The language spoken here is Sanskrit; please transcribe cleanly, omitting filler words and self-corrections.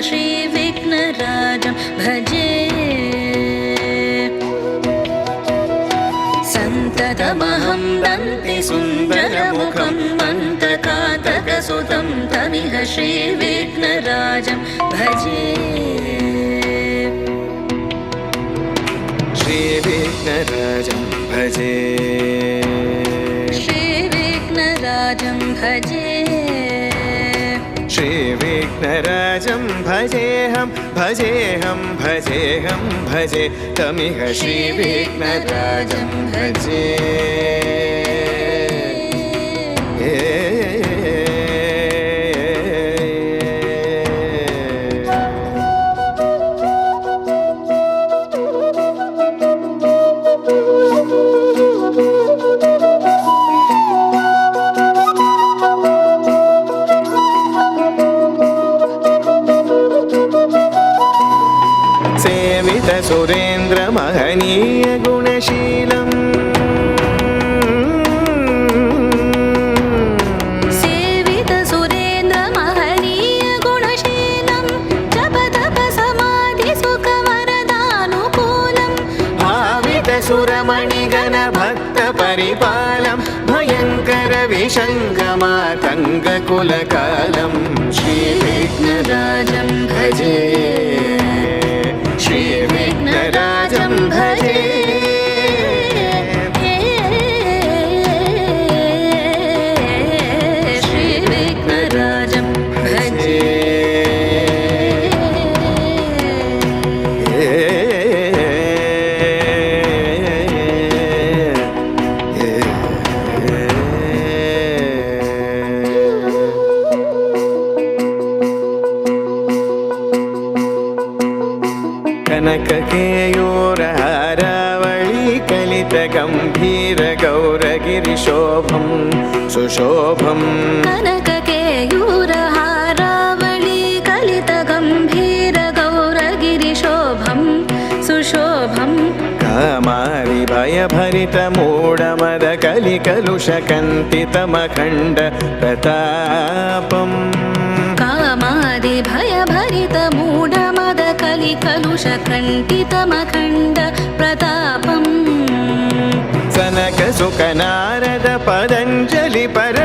श्रीविघ्नराजं भजे सन्ततमहं वन्दे सुन्दरमुखं मन्तकातकसुतं तमिह श्रीविघ्नराजं भजे श्रीविघ्नराजं भजे श्रीविघ्नराजं भजे श्रीविघ्नराजं भजेऽहं भजेऽहं भजेऽहं भजे तमिह श्रीविघ्नराजं भजे सुरेन्द्र महनीय गुणशीलम् सेवित सुरेन्द्र महनीय गुणशीलं जप तप समाधि सुख वरदानुकूलं भावित सुरमणिगण भक्त परिपालं भयंकर विशङ्गमातङ्ग कुलकालं श्रीविघ्नराजं भजे श्रीविघ्नराजं भजे श्रीविघ्नराजं भजे कनककेयूरहारावळी कलितगम्भीरगौरगिरिशोभं सुशोभं कनककेयूरहारावळी कलितगम्भीरगौरगिरिशोभं सुशोभं कामादिभयभरितमूढमदकलिकलुषकन्तितमखण्ड प्रतापम् कामादिभयभरितमूढमदकलिकलुषकण्टितमखण्ड प्रतापम् सनकसुकनारद पतञ्जलि पर